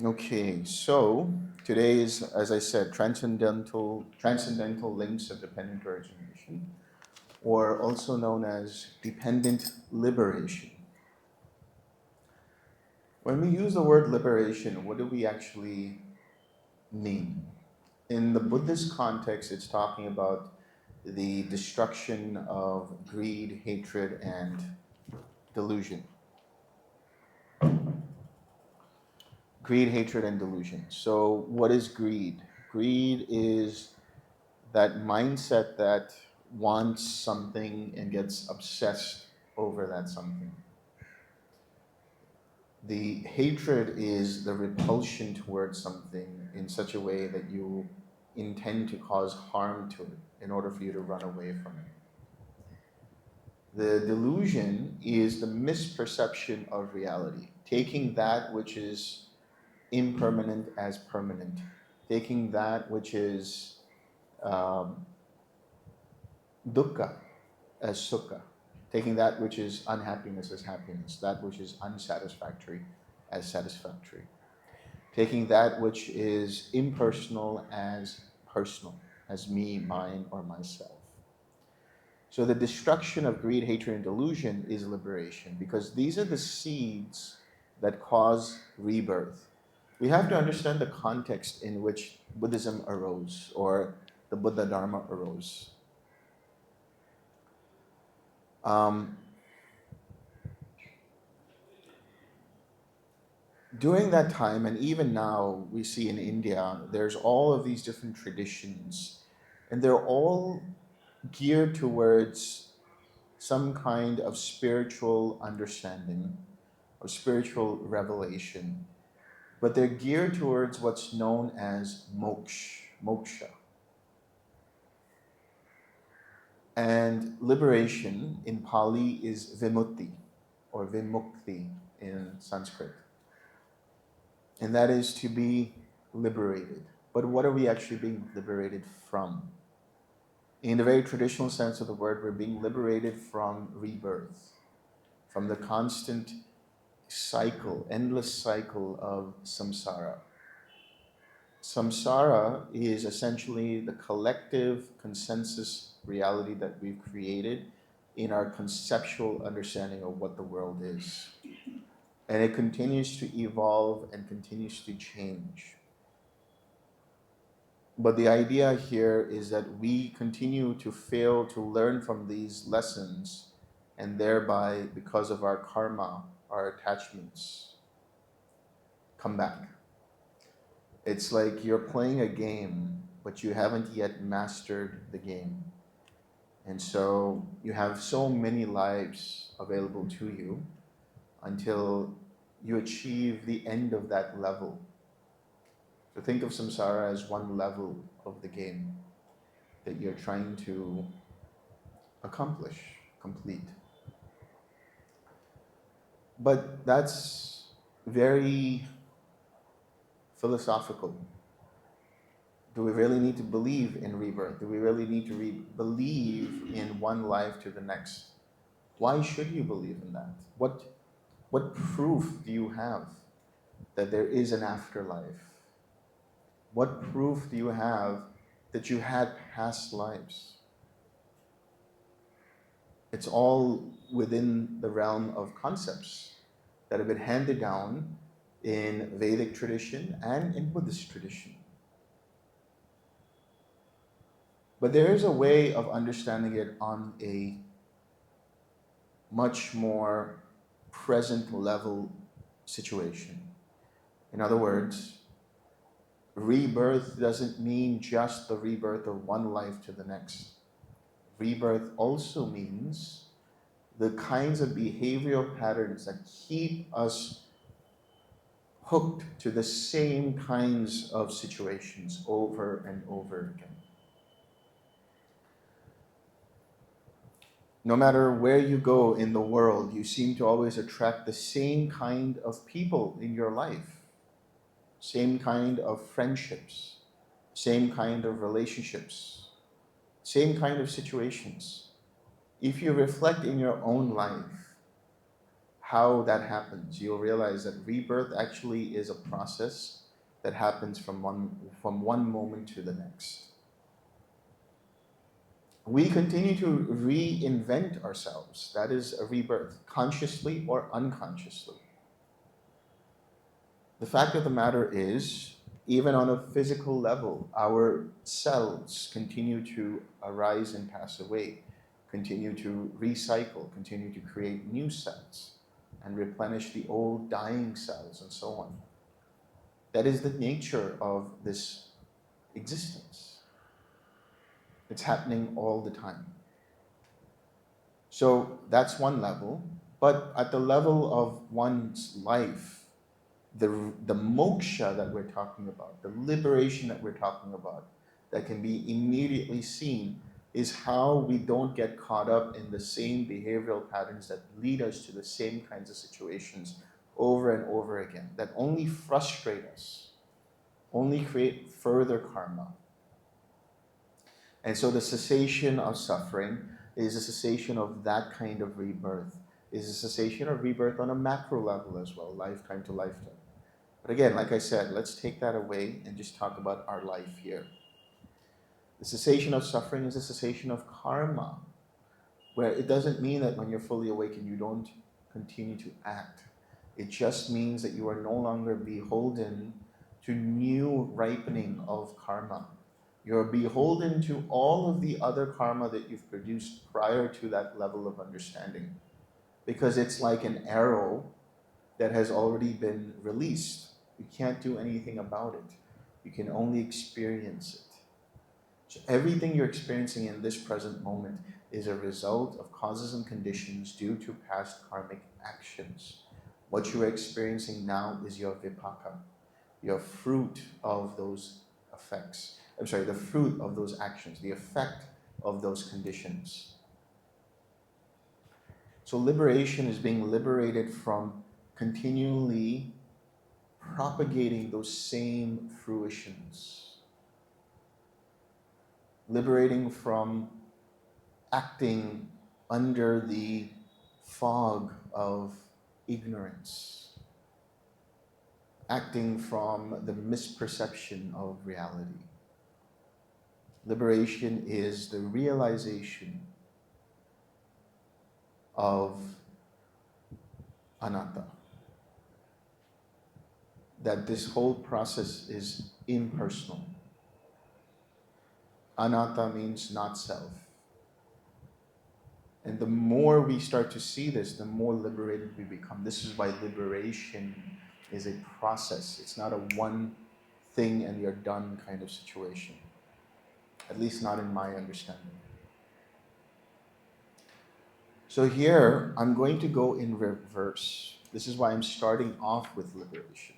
Okay, so today is, as I said, transcendental links of dependent origination, or also known as dependent liberation. When we use the word liberation, what do we actually mean? In the Buddhist context, it's talking about the destruction of greed, hatred, and delusion. Greed, hatred, and delusion. So, what is greed? Greed is that mindset that wants something and gets obsessed over that something. The hatred is the repulsion towards something in such a way that you intend to cause harm to it in order for you to run away from it. The delusion is the misperception of reality, taking that which is impermanent as permanent, taking that which is um, dukkha as sukha, taking that which is unhappiness as happiness, that which is unsatisfactory as satisfactory, taking that which is impersonal as personal, as me, mine, or myself. So the destruction of greed, hatred, and delusion is liberation because these are the seeds that cause rebirth. We have to understand the context in which Buddhism arose or the Buddha Dharma arose. Um, During that time, and even now, we see in India, there's all of these different traditions, and they're all geared towards some kind of spiritual understanding or spiritual revelation, but they're geared towards what's known as moksha. And liberation in Pali is vimutti or vimukti in Sanskrit. And that is to be liberated. But what are we actually being liberated from? In the very traditional sense of the word, we're being liberated from rebirth, from the constant cycle, endless cycle of samsara. Samsara is essentially the collective consensus reality that we've created in our conceptual understanding of what the world is. And it continues to evolve and continues to change. But the idea here is that we continue to fail to learn from these lessons, and thereby, because of our karma, our attachments, come back. It's like you're playing a game, but you haven't yet mastered the game. And so you have so many lives available to you until you achieve the end of that level. So think of samsara as one level of the game that you're trying to accomplish, complete. But that's very philosophical. Do we really need to believe in rebirth? Do we really need to believe in one life to the next? Why should you believe in that? What proof do you have that there is an afterlife? What proof do you have that you had past lives? It's all within the realm of concepts that have been handed down in Vedic tradition and in Buddhist tradition. But there is a way of understanding it on a much more present level situation. In other words, rebirth doesn't mean just the rebirth of one life to the next. Rebirth also means the kinds of behavioral patterns that keep us hooked to the same kinds of situations over and over again. No matter where you go in the world, you seem to always attract the same kind of people in your life, same kind of friendships, same kind of relationships, same kind of situations. If you reflect in your own life, how that happens, you'll realize that rebirth actually is a process that happens from one moment to the next. We continue to reinvent ourselves. That is a rebirth, consciously or unconsciously. The fact of the matter is, even on a physical level, our cells continue to arise and pass away, continue to recycle, continue to create new cells, and replenish the old dying cells, and so on. That is the nature of this existence. It's happening all the time. So that's one level. But at the level of one's life, the moksha that we're talking about, the liberation that we're talking about, that can be immediately seen, is how we don't get caught up in the same behavioral patterns that lead us to the same kinds of situations over and over again, that only frustrate us, only create further karma. And so the cessation of suffering is a cessation of that kind of rebirth, is a cessation of rebirth on a macro level as well, lifetime to lifetime. But again, like I said, let's take that away and just talk about our life here. The cessation of suffering is a cessation of karma, where it doesn't mean that when you're fully awakened, you don't continue to act. It just means that you are no longer beholden to new ripening of karma. You're beholden to all of the other karma that you've produced prior to that level of understanding. Because it's like an arrow that has already been released. You can't do anything about it. You can only experience it. So everything you're experiencing in this present moment is a result of causes and conditions due to past karmic actions. What you are experiencing now is your vipaka, your fruit of those effects. The fruit of those actions, the effect of those conditions. So liberation is being liberated from continually propagating those same fruitions. Liberating from acting under the fog of ignorance. Acting from the misperception of reality. Liberation is the realization of anatta. That this whole process is impersonal. Anatta means not self. And the more we start to see this, the more liberated we become. This is why liberation is a process. It's not a one thing and you're done kind of situation. At least not in my understanding. So here, I'm going to go in reverse. This is why I'm starting off with liberation.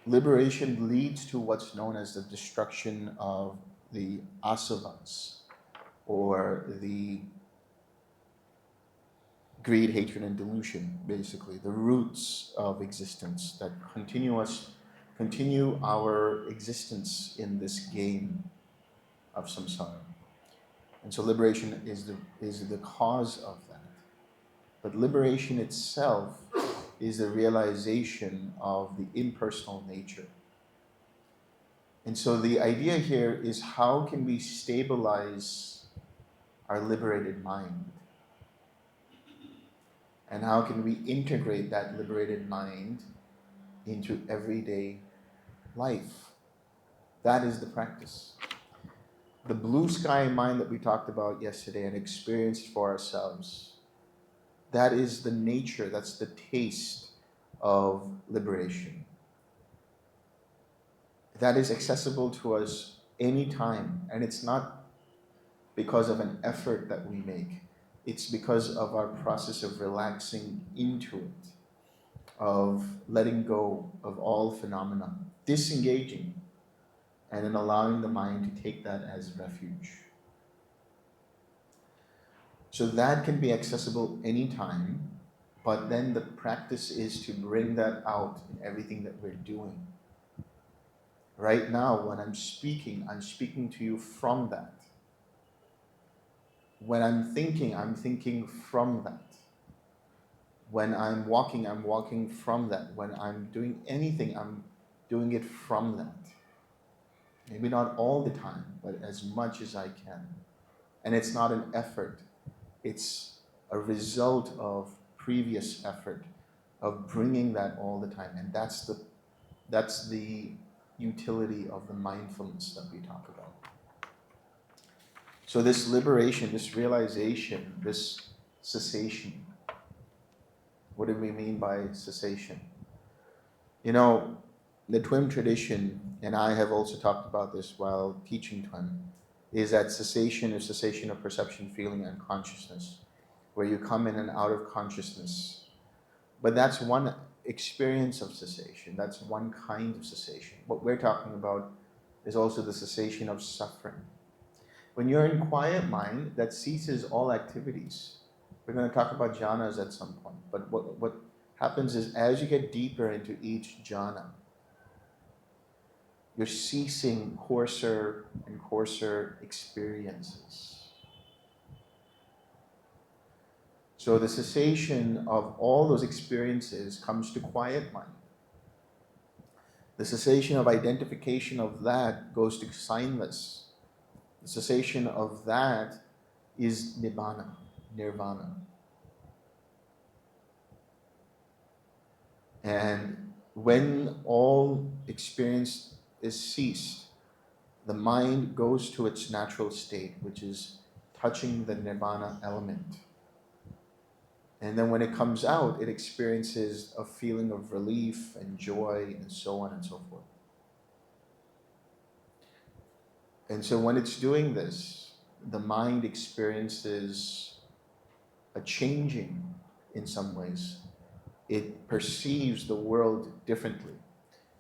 Liberation leads to what's known as the destruction of the asavas, or the greed, hatred, and delusion, basically, the roots of existence that continue our existence in this game of samsara. And so liberation is the cause of that. But liberation itself is the realization of the impersonal nature. And so the idea here is, how can we stabilize our liberated mind? And how can we integrate that liberated mind into everyday life? That is the practice. The blue sky mind that we talked about yesterday and experienced for ourselves, that is the nature, that's the taste of liberation. That is accessible to us anytime, and it's not because of an effort that we make. It's because of our process of relaxing into it, of letting go of all phenomena, disengaging, and then allowing the mind to take that as refuge. So that can be accessible anytime, but then the practice is to bring that out in everything that we're doing. Right now, when I'm speaking to you from that. When I'm thinking from that. When I'm walking from that. When I'm doing anything, I'm doing it from that. Maybe not all the time, but as much as I can. And it's not an effort, it's a result of previous effort of bringing that all the time. And that's the utility of the mindfulness that we talk about. So this liberation, this realization, this cessation. What do we mean by cessation? You know, the Twim tradition, and I have also talked about this while teaching Twim, is that cessation is cessation of perception, feeling, and consciousness, where you come in and out of consciousness. But that's one experience of cessation. That's one kind of cessation. What we're talking about is also the cessation of suffering. When you're in quiet mind, that ceases all activities. We're going to talk about jhanas at some point. But what happens is, as you get deeper into each jhana, you're ceasing coarser and coarser experiences. So the cessation of all those experiences comes to quiet mind. The cessation of identification of that goes to signless. The cessation of that is nibbana, nirvana. And when all experience is ceased, the mind goes to its natural state, which is touching the nirvana element. And then when it comes out, it experiences a feeling of relief and joy and so on and so forth. And so when it's doing this, the mind experiences a changing in some ways. It perceives the world differently.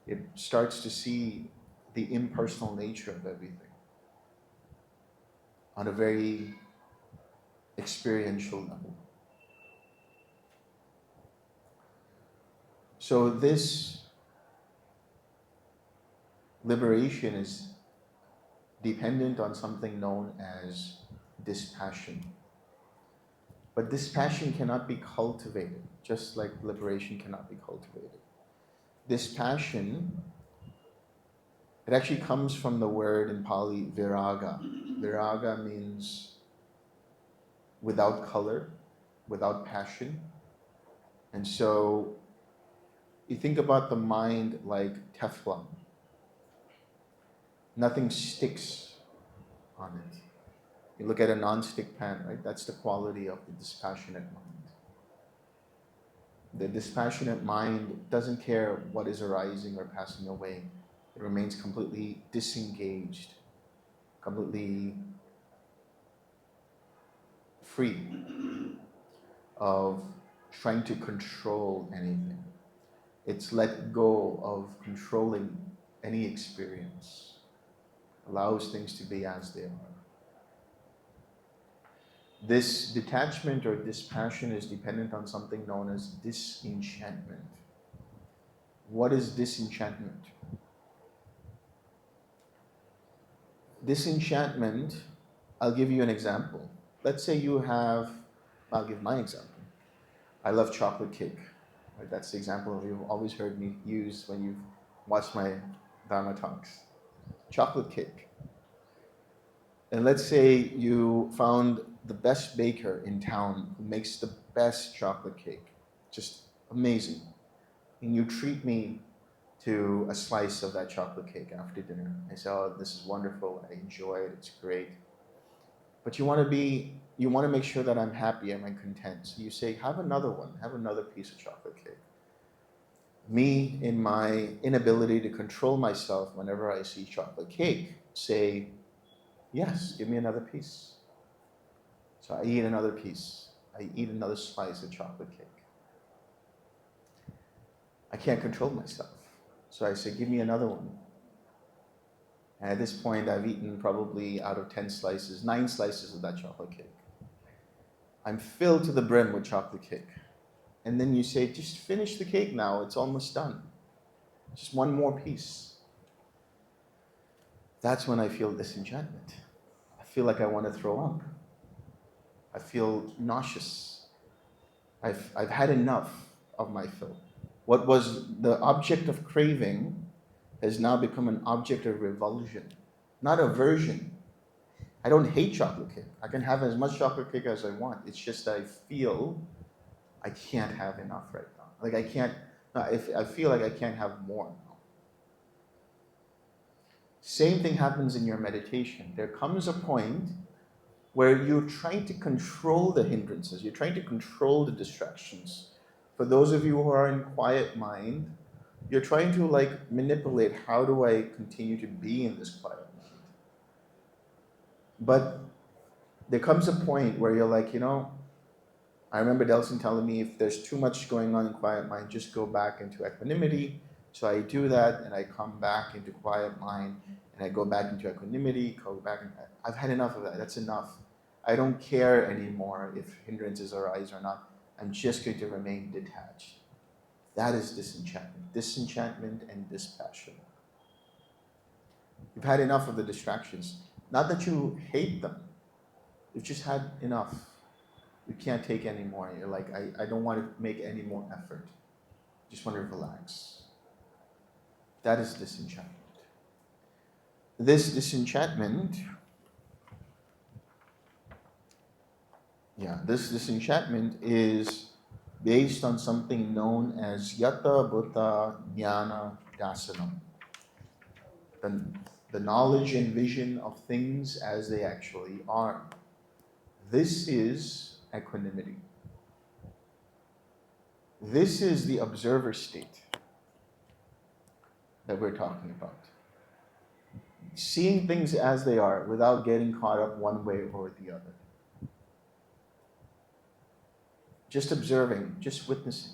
It starts to see the impersonal nature of everything on a very experiential level. So this liberation is dependent on something known as dispassion. But dispassion cannot be cultivated, just like liberation cannot be cultivated. Dispassion, it actually comes from the word in Pali, viraga. Viraga means without color, without passion. And so you think about the mind like Teflon. Nothing sticks on it. You look at a non-stick pan, right? That's the quality of the dispassionate mind. The dispassionate mind doesn't care what is arising or passing away. It remains completely disengaged, completely free of trying to control anything. It's let go of controlling any experience, allows things to be as they are. This detachment or dispassion is dependent on something known as disenchantment. What is disenchantment? Disenchantment, I'll give you an example. Let's say I'll give my example. I love chocolate cake. Right? That's the example you've always heard me use when you've watched my Dharma talks. Chocolate cake. And let's say you found the best baker in town who makes the best chocolate cake. Just amazing. And you treat me to a slice of that chocolate cake after dinner. I say, oh, this is wonderful. I enjoy it. It's great. But you want to make sure that I'm happy and I'm content. So you say, have another one. Have another piece of chocolate cake. Me, in my inability to control myself whenever I see chocolate cake, say, yes, give me another piece. So I eat another piece. I eat another slice of chocolate cake. I can't control myself. So I say, give me another one. And at this point, I've eaten probably out of 10 slices, 9 slices of that chocolate cake. I'm filled to the brim with chocolate cake. And then you say, just finish the cake now. It's almost done. Just one more piece. that's when I feel disenchantment. I feel like I want to throw up. I feel nauseous. I've had enough of my fill. What was the object of craving has now become an object of revulsion, not aversion. I don't hate chocolate cake. I can have as much chocolate cake as I want. It's just that I feel I can't have enough right now. Like I can't, if I feel like I can't have more now. Same thing happens in your meditation. There comes a point where you're trying to control the hindrances, you're trying to control the distractions. For those of you who are in quiet mind, you're trying to like manipulate, how do I continue to be in this quiet mind? But there comes a point where you're like, I remember Delson telling me if there's too much going on in quiet mind, just go back into equanimity. So I do that and I come back into quiet mind and I go back into equanimity, go back. I've had enough of that. That's enough. I don't care anymore if hindrances arise or not. I'm just going to remain detached. That is disenchantment. Disenchantment and dispassion. You've had enough of the distractions. Not that you hate them. You've just had enough. You can't take any more. You're like, I don't want to make any more effort. Just want to relax. That is disenchantment. This disenchantment, this disenchantment is based on something known as Yata Bhuta Jnana Dasanam. The knowledge and vision of things as they actually are. This is equanimity. This is the observer state that we're talking about. Seeing things as they are without getting caught up one way or the other. Just observing, just witnessing,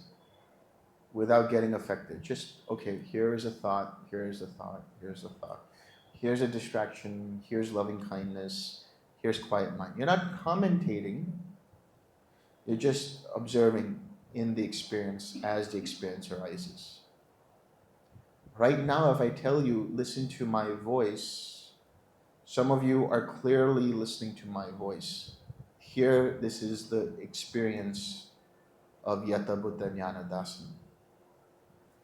without getting affected. Just, okay, here is a thought, here's a thought, here's a thought. Here's a distraction, here's loving kindness, here's quiet mind. You're not commentating, you're just observing in the experience as the experience arises. Right now, if I tell you, listen to my voice, some of you are clearly listening to my voice. Here, this is the experience of Yata Buddha Jnana Dasana.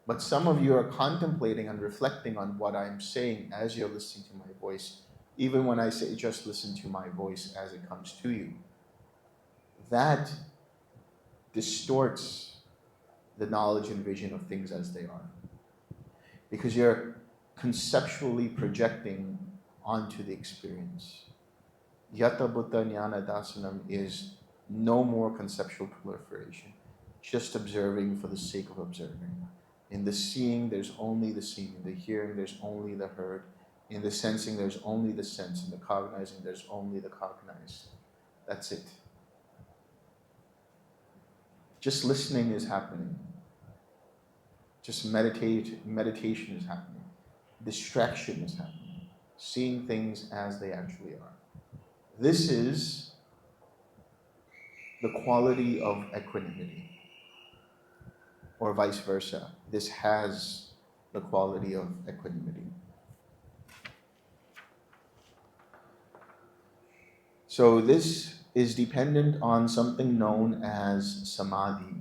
But some of you are contemplating and reflecting on what I'm saying as you're listening to my voice, even when I say just listen to my voice as it comes to you. That distorts the knowledge and vision of things as they are. Because you're conceptually projecting onto the experience. Yata Buddha Jnana Dasanam is no more conceptual proliferation, just observing for the sake of observing. In the seeing, there's only the seen. In the hearing, there's only the heard. In the sensing, there's only the sense. In the cognizing, there's only the cognized. That's it. Just listening is happening. Just meditation is happening. Distraction is happening. Seeing things as they actually are. This is the quality of equanimity. Or vice versa. This has the quality of equanimity. So this is dependent on something known as samadhi.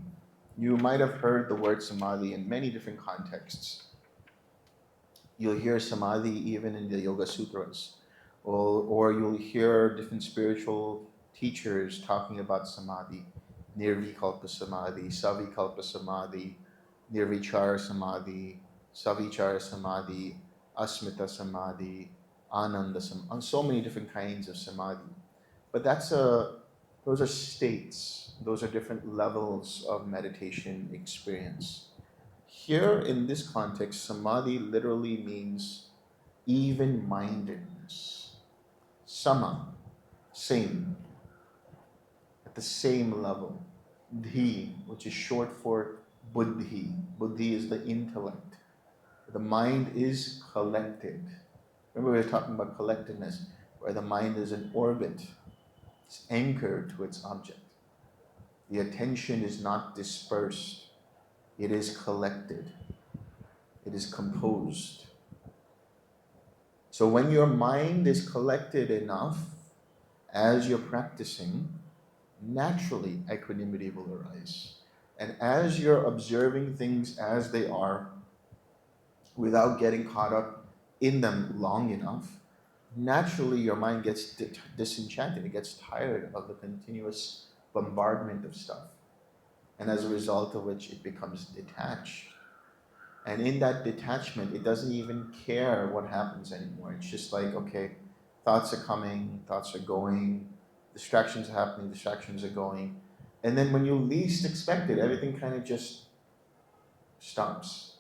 You might have heard the word samadhi in many different contexts. You'll hear samadhi even in the Yoga Sutras, or you'll hear different spiritual teachers talking about samadhi. Nirvikalpa samadhi, savikalpa samadhi, nirvichara samadhi, savichara samadhi, asmita samadhi, ananda samadhi, on so many different kinds of samadhi. But those are states. Those are different levels of meditation experience. Here in this context, samadhi literally means even-mindedness. Sama, same, at the same level. Dhi, which is short for buddhi. Buddhi is the intellect. The mind is collected. Remember we were talking about collectedness, where the mind is in orbit. It's anchored to its object. The attention is not dispersed. It is collected. It is composed. So when your mind is collected enough as you're practicing, naturally equanimity will arise. And as you're observing things as they are, without getting caught up in them long enough, naturally your mind gets disenchanted. It gets tired of the continuous bombardment of stuff. And as a result of which it becomes detached. And in that detachment, it doesn't even care what happens anymore. It's just like, okay, thoughts are coming, thoughts are going, distractions are happening, distractions are going. And then when you least expect it, everything kind of just stops.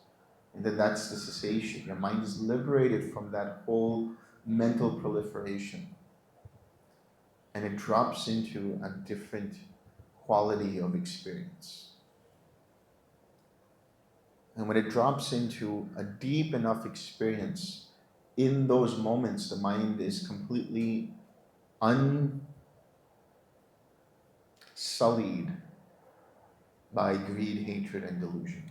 And then that's the cessation. Your mind is liberated from that whole mental proliferation. And it drops into a different quality of experience. And when it drops into a deep enough experience, in those moments, the mind is completely unsullied by greed, hatred, and delusion.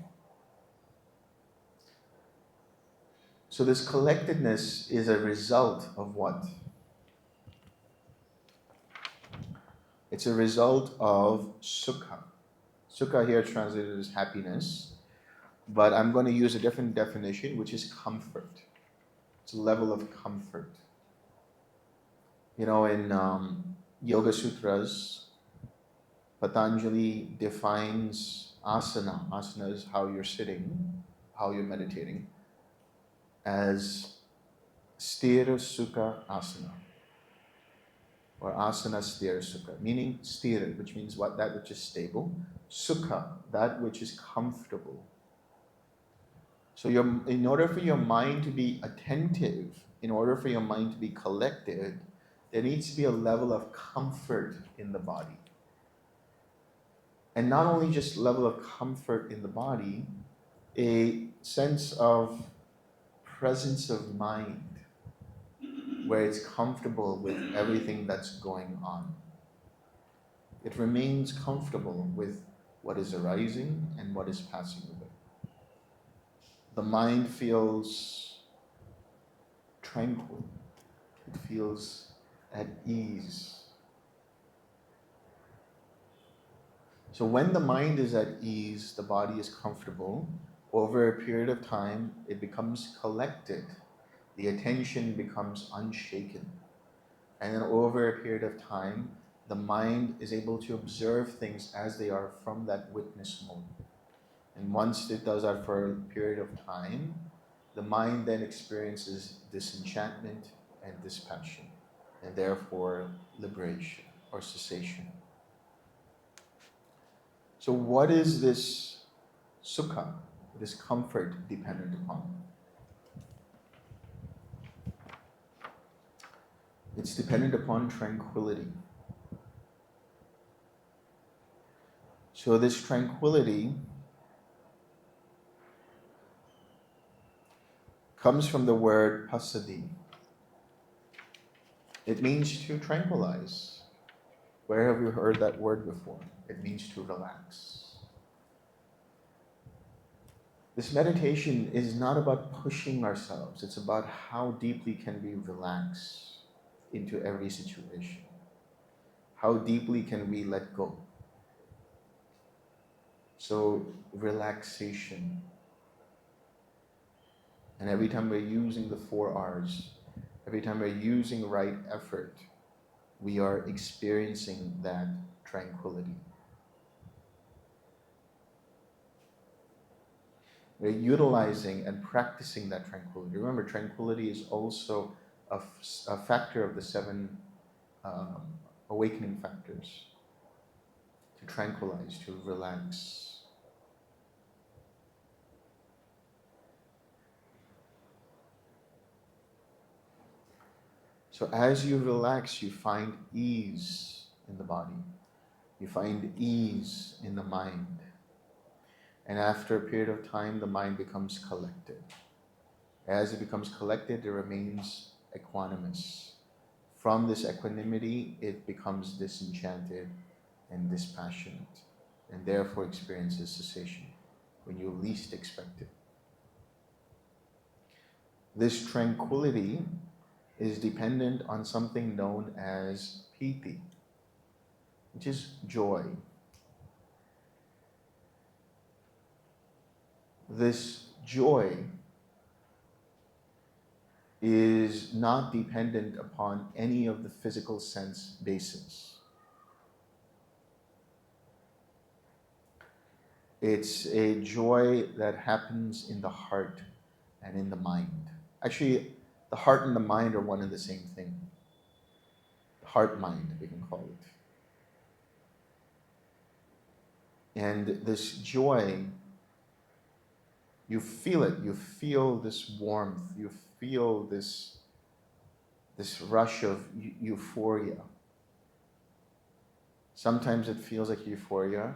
So this collectedness is a result of what? It's a result of sukha. Sukha here translated as happiness, but I'm going to use a different definition, which is comfort. It's a level of comfort. You know, in Yoga Sutras, Patanjali defines asana. Asana is how you're sitting, how you're meditating, as sthira sukha asana, or asana sthira sukha, meaning sthira, which means what? That which is stable. Sukha, that which is comfortable. So in order for your mind to be attentive, in order for your mind to be collected, there needs to be a level of comfort in the body. And not only just level of comfort in the body, a sense of presence of mind where it's comfortable with everything that's going on. It remains comfortable with what is arising and what is passing away. The mind feels tranquil. It feels at ease. So when the mind is at ease, the body is comfortable. Over a period of time, it becomes collected. The attention becomes unshaken. And then over a period of time, the mind is able to observe things as they are from that witness mode. And once it does that for a period of time, the mind then experiences disenchantment and dispassion, and therefore liberation or cessation. So what is this sukha, this comfort dependent upon? It's dependent upon tranquility. So this tranquility comes from the word passaddhi. It means to tranquilize. Where have you heard that word before? It means to relax. This meditation is not about pushing ourselves. It's about how deeply can we relax into every situation. How deeply can we let go? So relaxation. And every time we're using the 4 R's, every time we're using right effort, we are experiencing that tranquility. We're utilizing and practicing that tranquility. Remember, tranquility is also a factor of the 7 awakening factors. To tranquilize, to relax. So as you relax, you find ease in the body. You find ease in the mind. And after a period of time, the mind becomes collected. As it becomes collected, it remains equanimous. From this equanimity, it becomes disenchanted and dispassionate, and therefore experiences cessation when you least expect it. This tranquility is dependent on something known as piti, which is joy. This joy is not dependent upon any of the physical sense bases. It's a joy that happens in the heart and in the mind. Actually, the heart and the mind are one and the same thing. Heart mind, we can call it. And this joy, you feel it. You feel this warmth. You feel this rush of euphoria. Sometimes it feels like euphoria,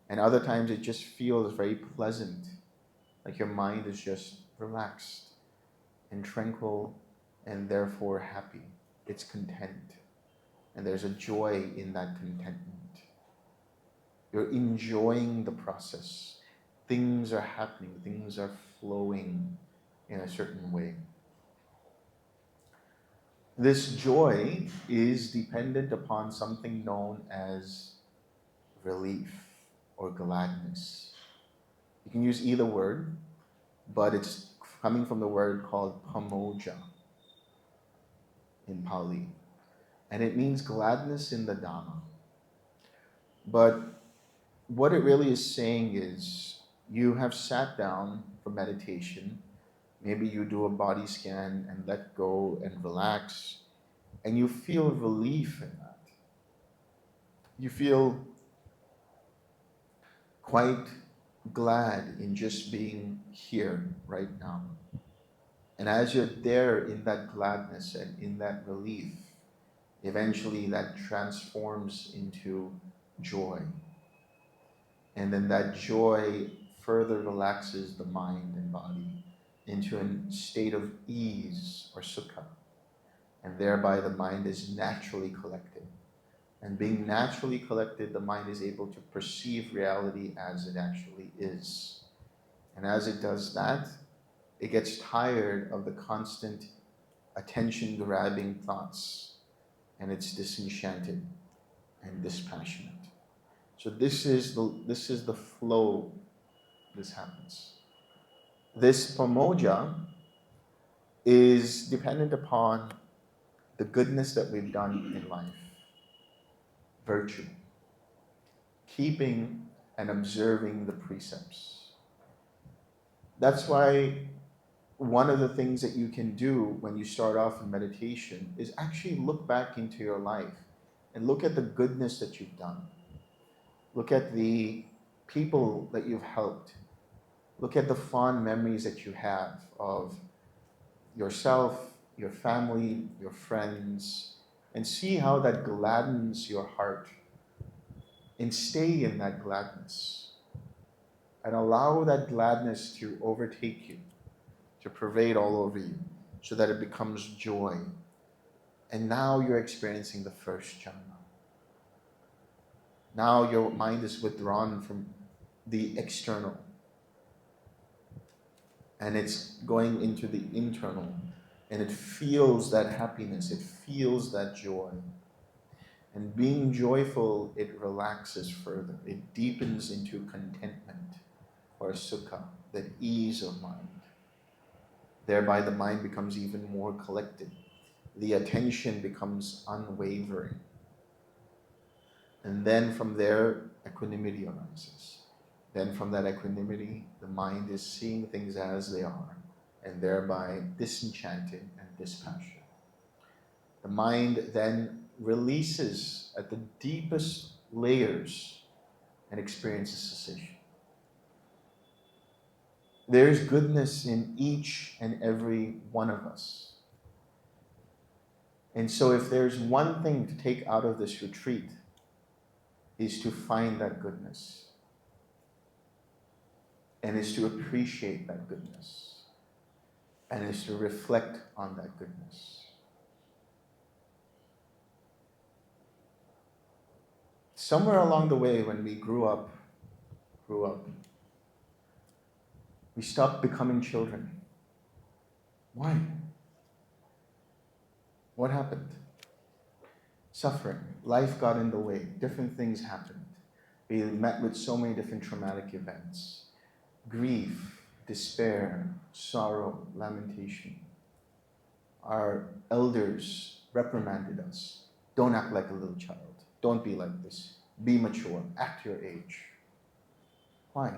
and other times it just feels very pleasant, like your mind is just relaxed and tranquil and therefore happy. It's content. And there's a joy in that contentment. You're enjoying the process. Things are happening, things are flowing in a certain way. This joy is dependent upon something known as relief or gladness. You can use either word, but it's coming from the word called pamoja in Pali. And it means gladness in the Dhamma. But what it really is saying is you have sat down for meditation. Maybe you do a body scan and let go and relax, and you feel relief in that. You feel quite glad in just being here right now. And as you're there in that gladness and in that relief, eventually that transforms into joy. And then that joy further relaxes the mind and body into a state of ease or sukha. And thereby the mind is naturally collected. And being naturally collected, the mind is able to perceive reality as it actually is. And as it does that, it gets tired of the constant attention-grabbing thoughts, and it's disenchanted and dispassionate. So this is the flow. This happens. This pamoja is dependent upon the goodness that we've done in life, virtue, keeping and observing the precepts. That's why one of the things that you can do when you start off in meditation is actually look back into your life and look at the goodness that you've done. Look at the people that you've helped. Look at the fond memories that you have of yourself, your family, your friends, and see how that gladdens your heart. And stay in that gladness. And allow that gladness to overtake you, to pervade all over you, so that it becomes joy. And now you're experiencing the first jhana. Now your mind is withdrawn from the external, and it's going into the internal, and it feels that happiness, it feels that joy. And being joyful, it relaxes further. It deepens into contentment or sukha, that ease of mind. Thereby the mind becomes even more collected. The attention becomes unwavering. And then from there, equanimity arises. Then from that equanimity, the mind is seeing things as they are, and thereby disenchanted and dispassionate. The mind then releases at the deepest layers and experiences cessation. There's goodness in each and every one of us. And so if there's one thing to take out of this retreat, is to find that goodness. And is to appreciate that goodness. And is to reflect on that goodness. Somewhere along the way when we grew up, we stopped becoming children. Why? What happened? Suffering. Life got in the way. Different things happened. We met with so many different traumatic events. Grief, despair, sorrow, lamentation. Our elders reprimanded us. Don't act like a little child. Don't be like this. Be mature. Act your age. Why?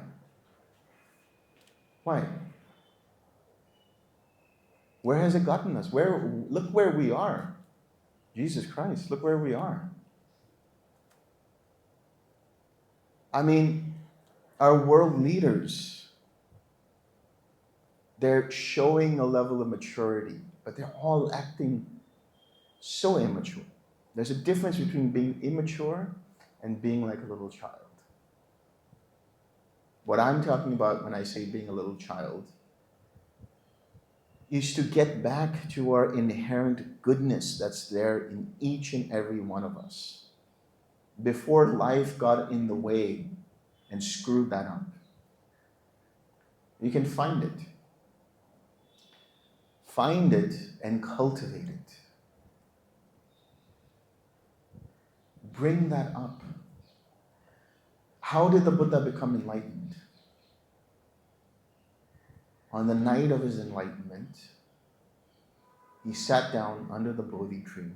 Why? Where has it gotten us? Look where we are. Jesus Christ, look where we are. I mean, our world leaders, they're showing a level of maturity, but they're all acting so immature. There's a difference between being immature and being like a little child. What I'm talking about when I say being a little child is to get back to our inherent goodness that's there in each and every one of us. Before life got in the way and screwed that up. You can find it. Find it and cultivate it. Bring that up. How did the Buddha become enlightened? On the night of his enlightenment, he sat down under the Bodhi tree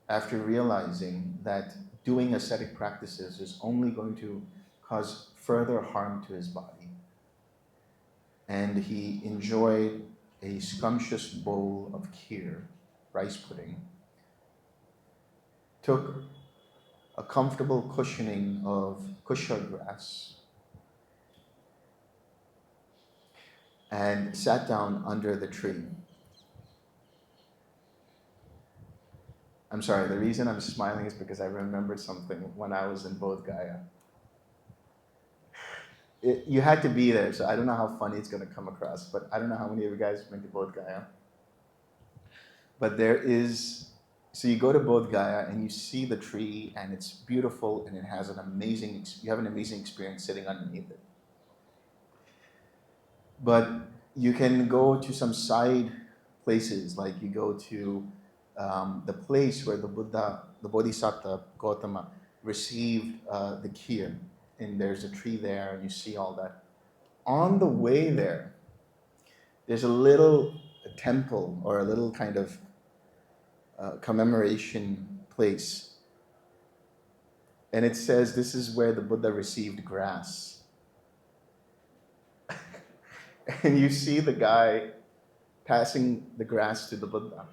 after realizing that doing ascetic practices is only going to cause further harm to his body. And he enjoyed a scrumptious bowl of kheer, rice pudding, took a comfortable cushioning of kusha grass, and sat down under the tree. I'm sorry, the reason I'm smiling is because I remembered something when I was in Bodh Gaya. You had to be there, so I don't know how funny it's going to come across, but I don't know how many of you guys went to Bodh Gaya. But so you go to Bodh Gaya and you see the tree and it's beautiful and it has you have an amazing experience sitting underneath it. But you can go to some side places, like you go to the place where the Buddha, the Bodhisattva Gautama, received the kheer. And there's a tree there, and you see all that. On the way there's a little temple or a little kind of commemoration place. And it says this is where the Buddha received grass. And you see the guy passing the grass to the Buddha.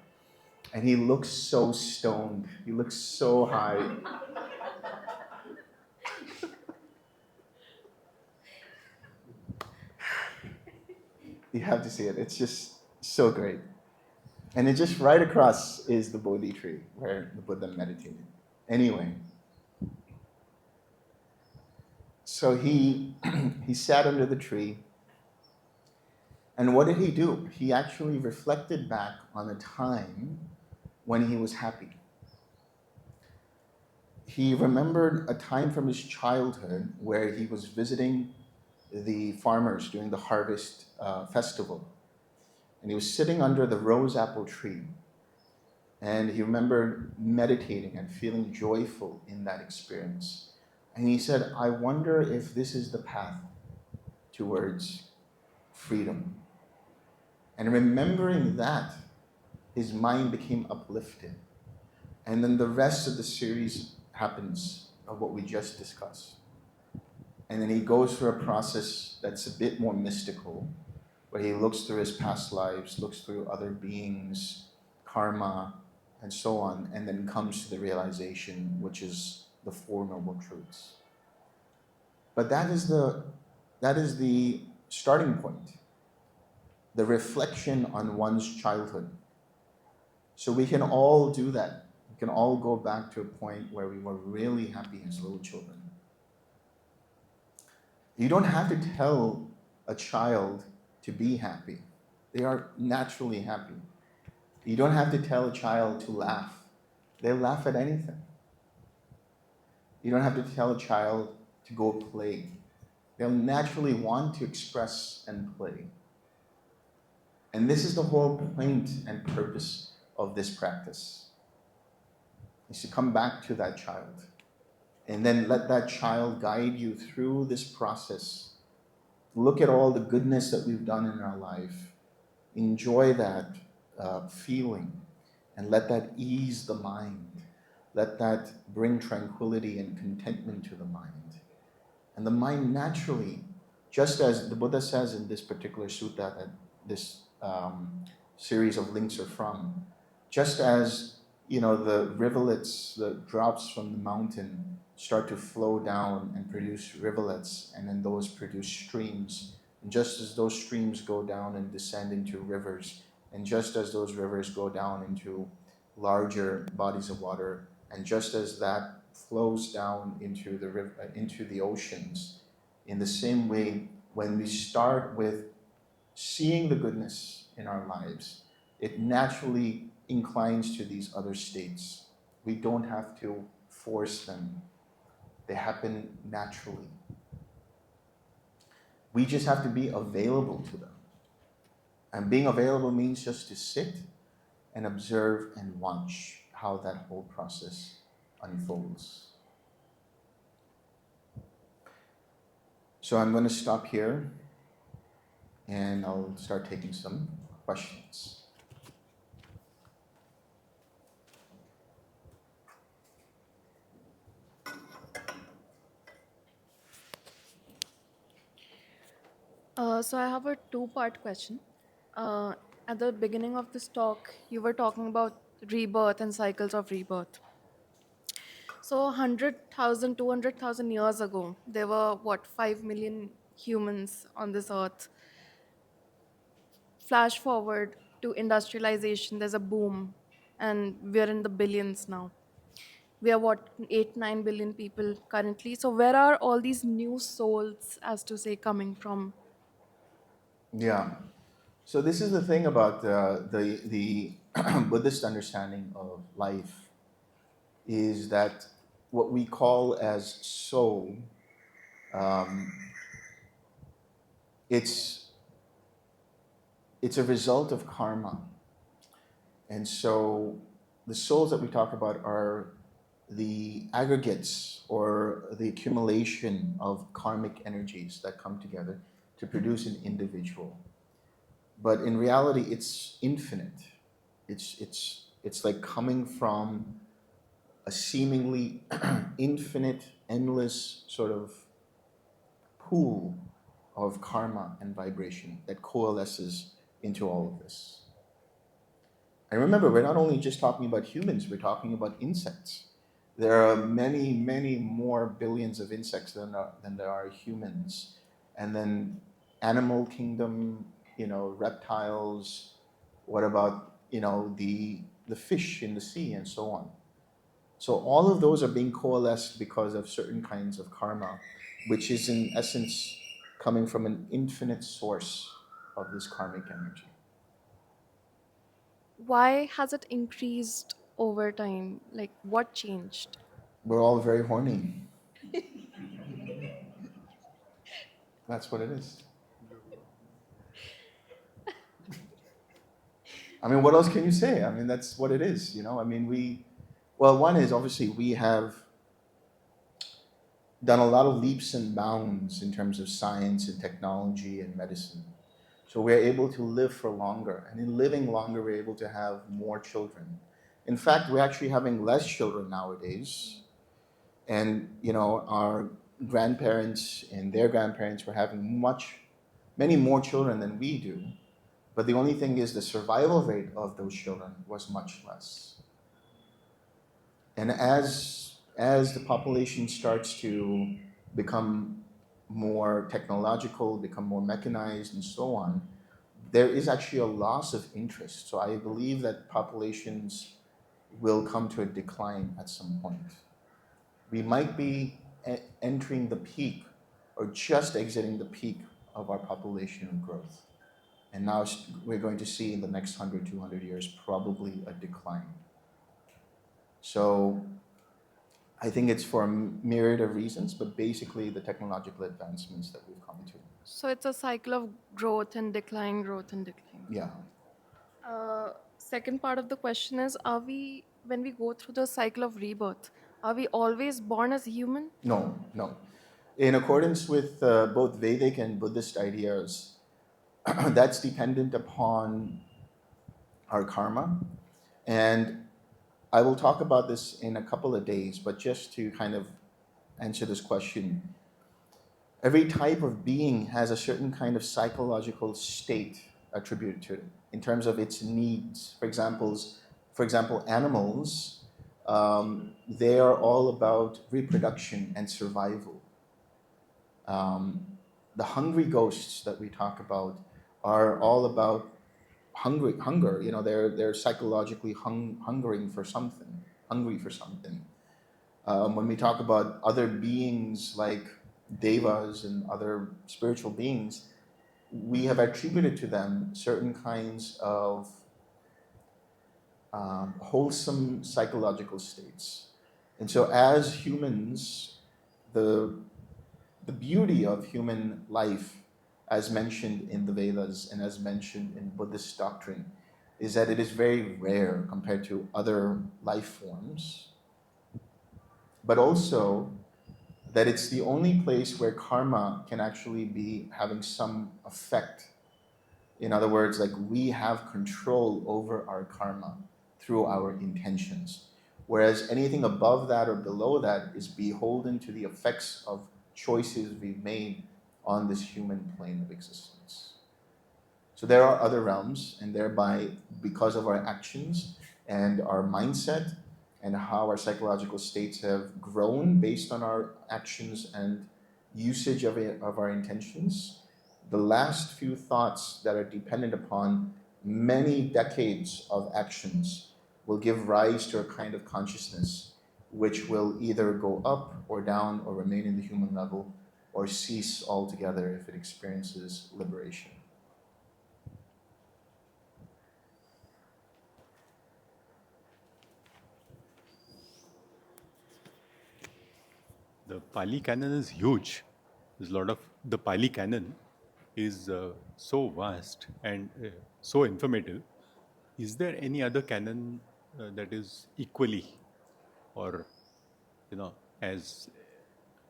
And he looks so stoned. He looks so high. You have to see it. It's just so great. And it just right across is the Bodhi tree where the Buddha meditated. Anyway, so he sat under the tree. And what did he do? He actually reflected back on a time when he was happy. He remembered a time from his childhood where he was visiting the farmers during the harvest festival. And he was sitting under the rose apple tree. And he remembered meditating and feeling joyful in that experience. And he said, I wonder if this is the path towards freedom. And remembering that, his mind became uplifted. And then the rest of the series happens of what we just discussed. And then he goes through a process that's a bit more mystical, where he looks through his past lives, looks through other beings, karma, and so on, and then comes to the realization, which is the Four Noble Truths. But that is the starting point, the reflection on one's childhood. So we can all do that. We can all go back to a point where we were really happy as little children. You don't have to tell a child to be happy. They are naturally happy. You don't have to tell a child to laugh. They'll laugh at anything. You don't have to tell a child to go play. They'll naturally want to express and play. And this is the whole point and purpose of this practice is to come back to that child and then let that child guide you through this process. Look at all the goodness that we've done in our life. Enjoy that feeling and let that ease the mind. Let that bring tranquility and contentment to the mind. And the mind naturally, just as the Buddha says in this particular sutta that this series of links are from, just as the rivulets, the drops from the mountain start to flow down and produce rivulets, and then those produce streams. And just as those streams go down and descend into rivers, and just as those rivers go down into larger bodies of water, and just as that flows down into the oceans, in the same way, when we start with seeing the goodness in our lives, it naturally inclines to these other states. We don't have to force them. They happen naturally. We just have to be available to them. And being available means just to sit and observe and watch how that whole process unfolds. So I'm going to stop here and I'll start taking some questions. So I have a two-part question. At the beginning of this talk, you were talking about rebirth and cycles of rebirth. So 100,000, 200,000 years ago, there were what, 5 million humans on this earth. Flash forward to industrialization, there's a boom, and we're in the billions now. We are what, 8, 9 billion people currently. So where are all these new souls, as to say, coming from? Yeah. So this is the thing about the Buddhist understanding of life is that what we call as soul, um, it's it's a result of karma, and so the souls that we talk about are the aggregates or the accumulation of karmic energies that come together to produce an individual. But in reality, it's infinite. It's like coming from a seemingly infinite, endless sort of pool of karma and vibration that coalesces into all of this. And remember, we're not only just talking about humans, we're talking about insects. There are many, many more billions of insects than there are humans. And then animal kingdom, reptiles, what about, the fish in the sea and so on. So all of those are being coalesced because of certain kinds of karma, which is in essence coming from an infinite source of this karmic energy. Why has it increased over time? Like, what changed? We're all very horny. That's what it is. I mean, what else can you say? I mean, that's what it is, I mean, well, one is obviously we have done a lot of leaps and bounds in terms of science and technology and medicine. So we're able to live for longer. And in living longer, we're able to have more children. In fact, we're actually having less children nowadays. And, our grandparents and their grandparents were having many more children than we do. But the only thing is the survival rate of those children was much less. And as the population starts to become more technological, become more mechanized, and so on, there is actually a loss of interest. So I believe that populations will come to a decline at some point. We might be entering the peak or just exiting the peak of our population growth. And now we're going to see in the next 100, 200 years probably a decline. So I think it's for a myriad of reasons, but basically the technological advancements that we've come to. So it's a cycle of growth and decline, growth and decline. Yeah. Uh, second part of the question is, are we, when we go through the cycle of rebirth, are we always born as human? No, no. In accordance with both Vedic and Buddhist ideas, that's dependent upon our karma. And I will talk about this in a couple of days, but just to kind of answer this question, every type of being has a certain kind of psychological state attributed to it in terms of its needs. For example, animals, they are all about reproduction and survival. Um, the hungry ghosts that we talk about are all about hunger. You know, they're psychologically hungering for something, hungry for something. When we talk about other beings like devas and other spiritual beings, we have attributed to them certain kinds of wholesome psychological states. And so, as humans, the the beauty of human life, as mentioned in the Vedas and as mentioned in Buddhist doctrine, is that it is very rare compared to other life forms, but also that it's the only place where karma can actually be having some effect. In other words, like we have control over our karma through our intentions. Whereas anything above that or below that is beholden to the effects of choices we've made on this human plane of existence. So there are other realms, and thereby, because of our actions and our mindset and how our psychological states have grown based on our actions and usage of our intentions, the last few thoughts that are dependent upon many decades of actions will give rise to a kind of consciousness which will either go up or down or remain in the human level or cease altogether if it experiences liberation. The Pali Canon is huge. There's a lot of the Pali Canon is so vast and so informative. Is there any other canon that is equally or as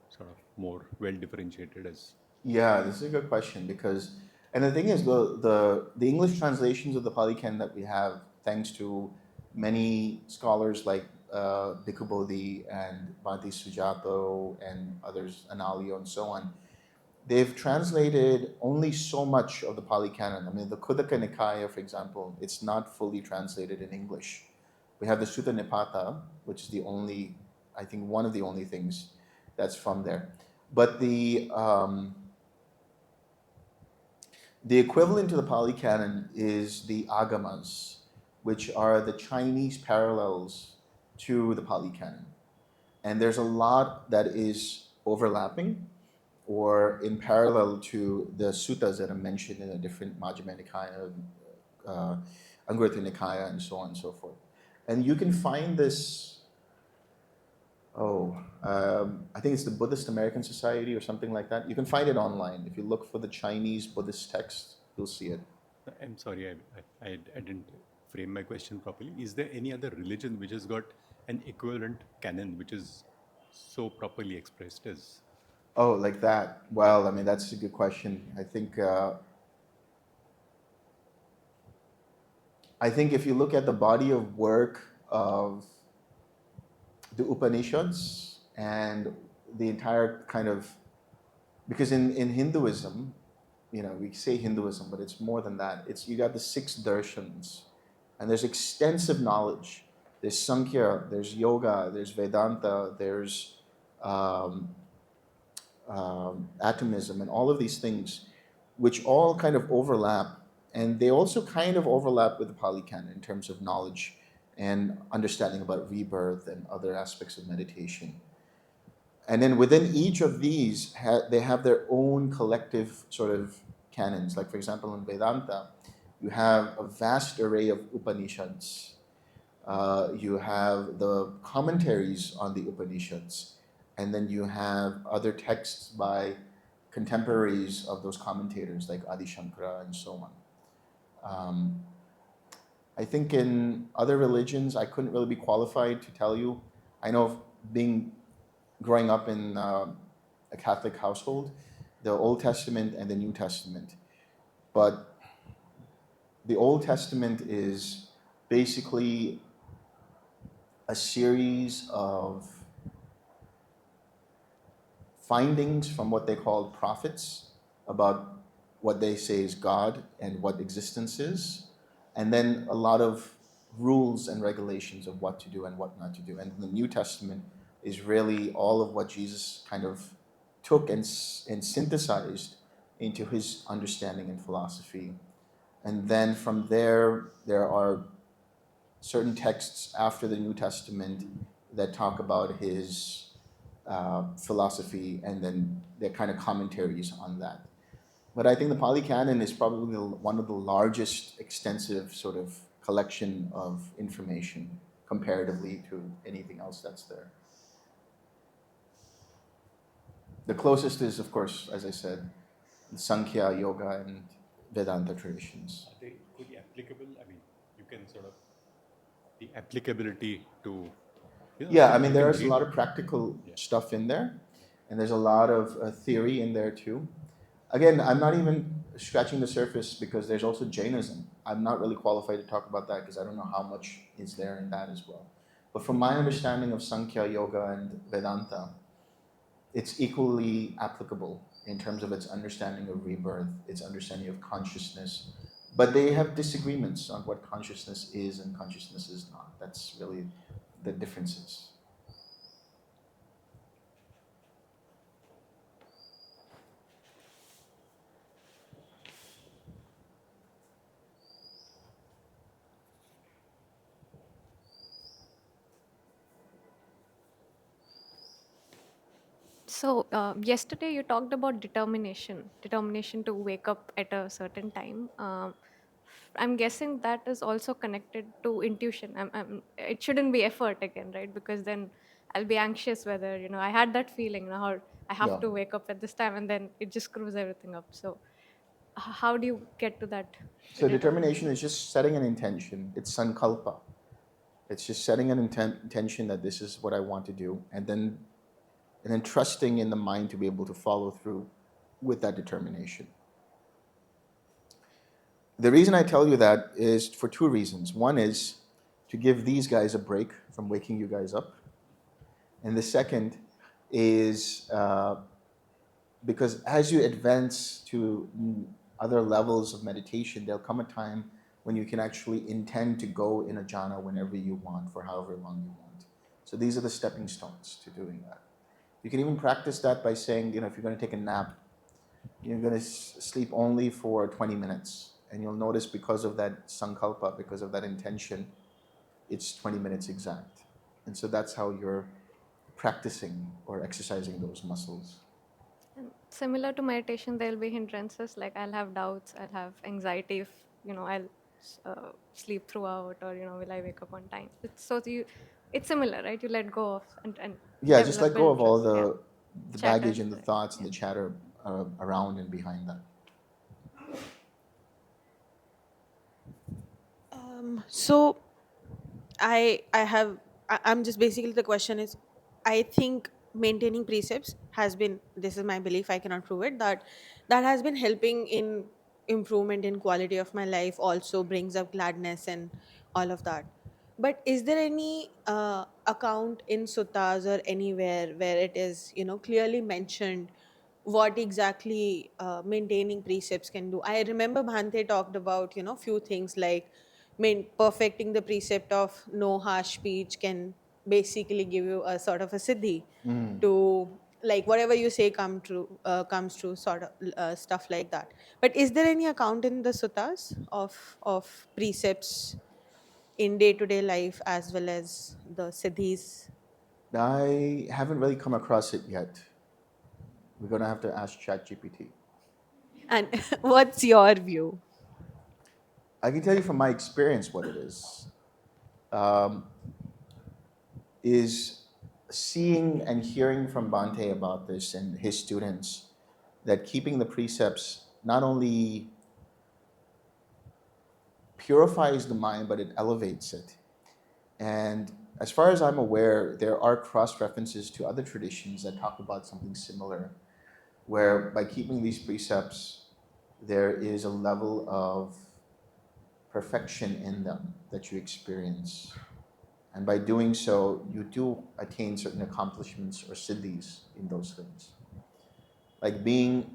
sort of more well differentiated as? Yeah, this is a good question because, and the thing is, the English translations of the Pali Canon that we have, thanks to many scholars like Bhikkhu Bodhi and Bhante Sujato and others, Analio and so on, they've translated only so much of the Pali Canon. I mean, the Khuddaka Nikaya, for example, it's not fully translated in English. We have the Sutta Nipata, which is the only, I think, one of the only things that's from there. But the equivalent to the Pali Canon is the Agamas, which are the Chinese parallels to the Pali Canon. And there's a lot that is overlapping or in parallel to the suttas that are mentioned in the different Majjhima Nikaya, uh, Anguttara Nikaya, and so on and so forth. And you can find this, I think it's the Buddhist American Society or something like that. You can find it online. If you look for the Chinese Buddhist text, you'll see it. I'm sorry, I didn't frame my question properly. Is there any other religion which has got an equivalent canon which is so properly expressed as? Oh, like that. Yeah. Well, I mean, that's a good question. I think if you look at the body of work of the Upanishads and the entire kind of, because in Hinduism, you know, we say Hinduism, but it's more than that. It's, you got the six darshans, and there's extensive knowledge. There's Sankhya, there's Yoga, there's Vedanta, there's um, atomism, and all of these things, which all kind of overlap, and they also kind of overlap with the Pali Canon in terms of knowledge and understanding about rebirth and other aspects of meditation. And then within each of these, they have their own collective sort of canons. Like, for example, in Vedanta, you have a vast array of Upanishads. You have the commentaries on the Upanishads, and then you have other texts by contemporaries of those commentators, like Adi Shankara and so on. Um, I think in other religions, I couldn't really be qualified to tell you. I know of being growing up in a Catholic household, the Old Testament and the New Testament. But the Old Testament is basically a series of findings from what they call prophets about what they say is God and what existence is, and then a lot of rules and regulations of what to do and what not to do. And the New Testament is really all of what Jesus kind of took and synthesized into his understanding and philosophy. And then from there, there are certain texts after the New Testament that talk about his philosophy, and then their kind of commentaries on that. But I think the Pali Canon is probably one of the largest extensive sort of collection of information comparatively to anything else that's there. The closest is, of course, as I said, the Sankhya, Yoga, and Vedanta traditions. Are they equally applicable? I mean, you can sort of the applicability to, Yeah, I mean, you can there's a read lot it. of practical Yeah. stuff in there, and there's a lot of theory in there too. Again, I'm not even scratching the surface because there's also Jainism. I'm not really qualified to talk about that because I don't know how much is there in that as well. But from my understanding of Sankhya, Yoga, and Vedanta, it's equally applicable in terms of its understanding of rebirth, its understanding of consciousness. But they have disagreements on what consciousness is and consciousness is not. That's really the differences. So, yesterday you talked about determination to wake up at a certain time. I'm guessing that is also connected to intuition. It shouldn't be effort again, right? Because then I'll be anxious whether, I had that feeling, how I have Yeah. to wake up at this time and then it just screws everything up. So, how do you get to that So determination? determination is just setting an intention. It's sankalpa. It's just setting an intention that this is what I want to do, and then trusting in the mind to be able to follow through with that determination. The reason I tell you that is for two reasons. One is to give these guys a break from waking you guys up, and the second is because as you advance to other levels of meditation, there'll come a time when you can actually intend to go in a jhana whenever you want for however long you want. So these are the stepping stones to doing that. You can even practice that by saying, if you're going to take a nap, you're going to sleep only for 20 minutes. And you'll notice because of that sankalpa, because of that intention, it's 20 minutes exact. And so that's how you're practicing or exercising those muscles. And similar to meditation, there'll be hindrances like I'll have doubts, I'll have anxiety if I'll sleep throughout, or will I wake up on time. It's similar, right? You let go of and Yeah, just let go build of all trust. Yeah, the chatter. baggage and the Right. thoughts and Yeah. the chatter around and behind that. So I'm just basically, the question is, I think maintaining precepts has been, this is my belief, I cannot prove it, that has been helping in improvement in quality of my life, also brings up gladness and all of that. But is there any account in suttas or anywhere where it is clearly mentioned what exactly maintaining precepts can do? I remember Bhante talked about few things like perfecting the precept of no harsh speech can basically give you a sort of a siddhi to, like, whatever you say comes true, sort of stuff like that. But is there any account in the suttas of precepts in day to day life as well as the siddhis? I haven't really come across it yet. We're going to have to ask ChatGPT. And what's your view? I can tell you from my experience what it um, is seeing and hearing from Bante about this and his students, that keeping the precepts not only purifies the mind, but it elevates it. And as far as I'm aware, there are cross references to other traditions that talk about something similar, where by keeping these precepts, there is a level of perfection in them that you experience. And by doing so, you do attain certain accomplishments or siddhis in those things. Like being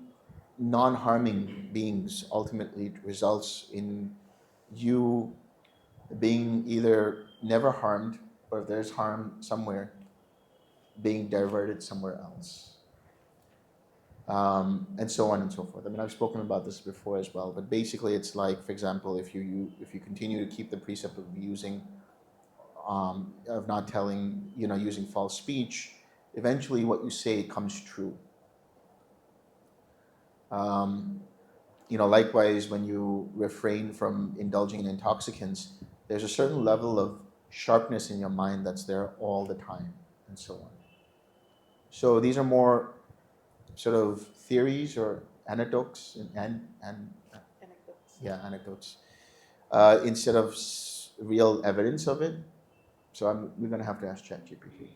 non harming beings ultimately results in you being either never harmed, or if there's harm somewhere, being diverted somewhere else. And so on and so forth. I mean, I've spoken about this before as well, but basically, it's like, for example, if you continue to keep the precept of using, of not telling, using false speech, eventually what you say comes true. Um, Likewise, when you refrain from indulging in intoxicants, there's a certain level of sharpness in your mind that's there all the time, and so on. So these are more sort of theories or anecdotes and yeah, anecdotes, instead of real evidence of it. So we're gonna have to ask ChatGPT.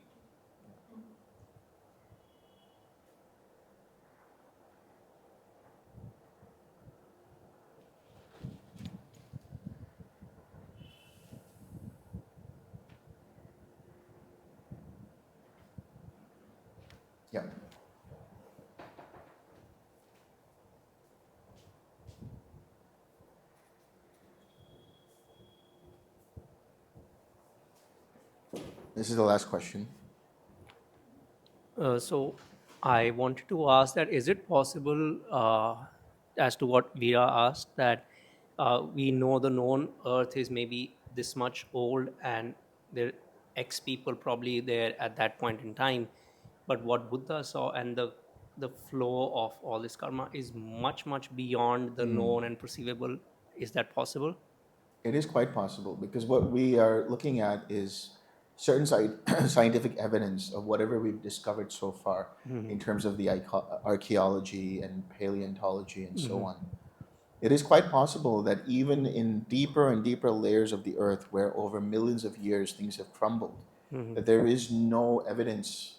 Yeah. This is the last question. So I wanted to ask that is it possible, as to what Veera asked, that we know the known Earth is maybe this much old and there X people probably there at that point in time, but what Buddha saw and the flow of all this karma is much beyond the known and perceivable. Is that possible? It is quite possible, because what we are looking at is certain scientific evidence of whatever we've discovered so far in terms of the archaeology and paleontology and so on. It is quite possible that even in deeper and deeper layers of the earth, where over millions of years things have crumbled, that there is no evidence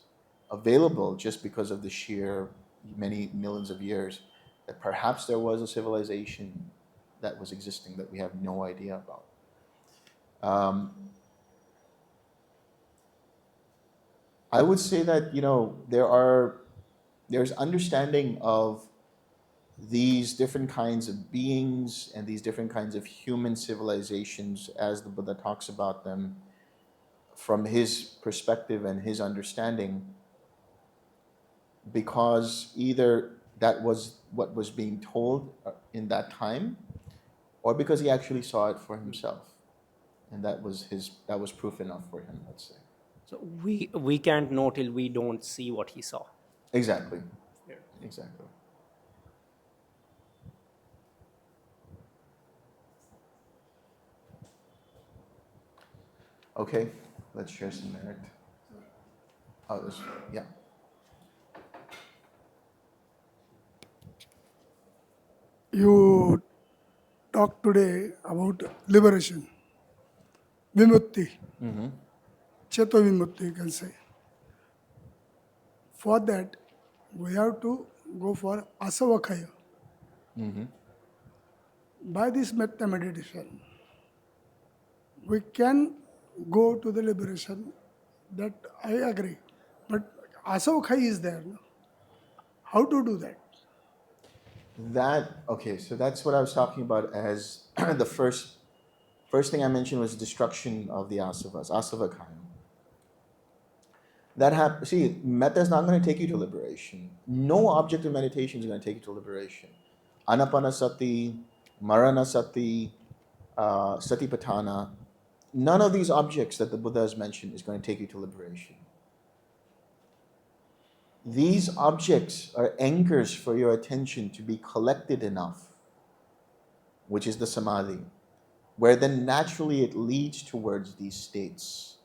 available, just because of the sheer many millions of years, that perhaps there was a civilization that was existing that we have no idea about. I would say that there's understanding of these different kinds of beings and these different kinds of human civilizations, as the Buddha talks about them, from his perspective and his understanding, because either that was what was being told in that time, or because he actually saw it for himself, and that was proof enough for him, let's say. So we can't know till we don't see what he saw. Exactly. Yeah. Exactly. Okay, let's share some merit. Oh, this, yeah. You talked today about liberation, vimutti, cheto vimutti, you can say. For that, we have to go for asavakaya. By this metta meditation, we can go to the liberation. That I agree. But asavakaya is there. No? How to do that? Okay, so that's what I was talking about as the first thing I mentioned was destruction of the asavas, asavakaya. See, metta is not going to take you to liberation. No object of meditation is going to take you to liberation. Anapanasati, maranasati, satipatthana, none of these objects that the Buddha has mentioned is going to take you to liberation. These objects are anchors for your attention to be collected enough, which is the samadhi, where then naturally it leads towards these states.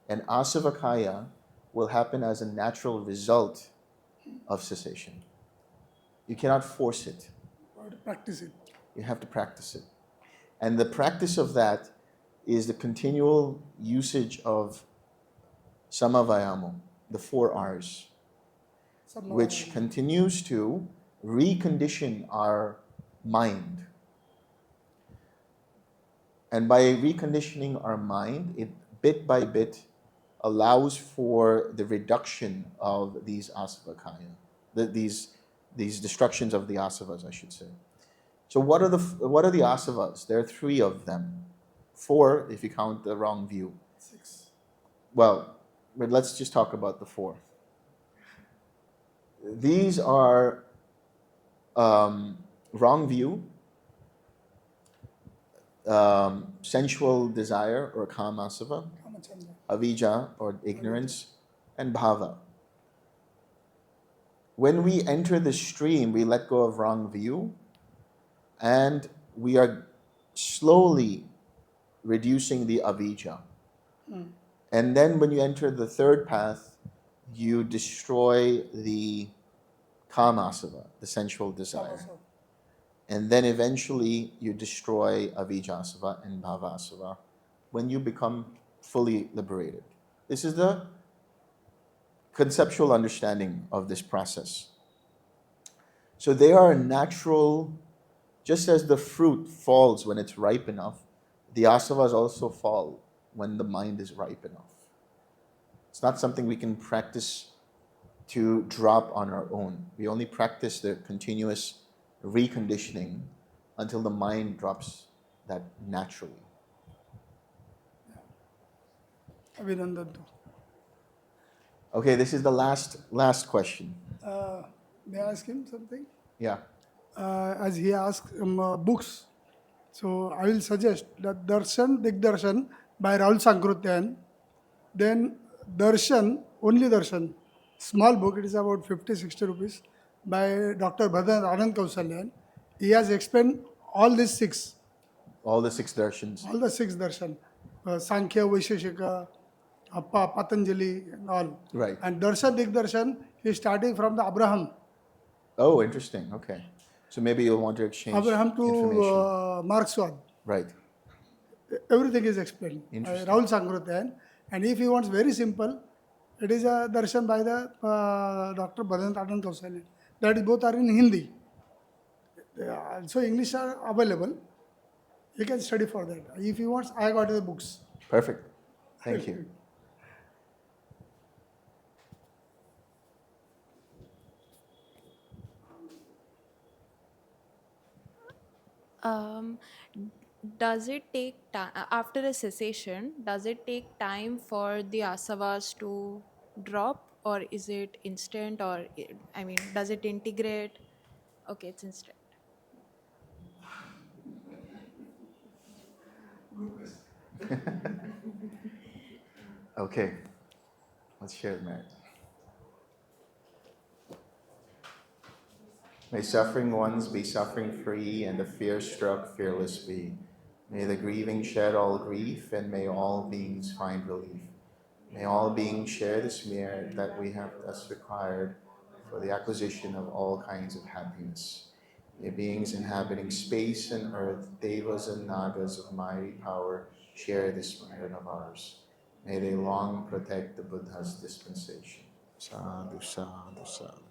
And asavakaya will happen as a natural result of cessation. You cannot force it. We have to practice it. You have to practice it. And the practice of that is the continual usage of samavayamo, the 4 R's, which continues to recondition our mind. And by reconditioning our mind, it bit by bit allows for the reduction of these asava kaya, these destructions of the asavas, I should say. So what are the asavas? There are 3 of them, 4 if you count the wrong view. 6. Well, but let's just talk about the 4th. These are wrong view, sensual desire or kamasava, avijja or ignorance, and bhava. When we enter the stream, we let go of wrong view, and we are slowly reducing the avijja. And then when you enter the 3rd path, you destroy the kamasava, the sensual desire. And then eventually you destroy avijjasava and bhavasava when you become fully liberated. This is the conceptual understanding of this process. So they are natural, just as the fruit falls when it's ripe enough, the asavas also fall when the mind is ripe enough. It's not something we can practice to drop on our own. We only practice the continuous reconditioning until the mind drops that naturally. Abhinandan. Okay, this is the last question. May I ask him something? Yeah. As he asked books, so I will suggest that Darshan Digdarshan by Rahul Sankrutyan, then Darshan, only Darshan, small book, it is about 50-60 rupees, by Dr. Bhadan Anand Kausalyan. He has explained all these 6, All the 6 darshans. all the 6 darshan, Sankhya, Vaisheshika, Patanjali, and all. Right. And Darshan Digdarshan is starting from the Abraham. Oh, interesting. Okay. So maybe you'll want to exchange Abraham to information. Marxwad. Right. Everything is explained by Interesting. Rahul Sankrutyan. And if he wants very simple, it is a darshan by the Dr. Bhadan Anand Kausalyan. That is both are in Hindi. Also English are available. You can study for that. If he wants, I got the books. Perfect. Thank you. Um, does it take time after a cessation? Does it take time for the asavas to drop, or is it instant? Or I mean, does it integrate? Okay, it's instant. Okay. Let's share the merit. May suffering ones be suffering free, and the fear struck fearless be. May the grieving shed all grief, and may all beings find relief. May all beings share this merit that we have thus required for the acquisition of all kinds of happiness. May beings inhabiting space and earth, devas and nagas of mighty power, share this merit of ours. May they long protect the Buddha's dispensation. Sadhu, sadhu, sadhu.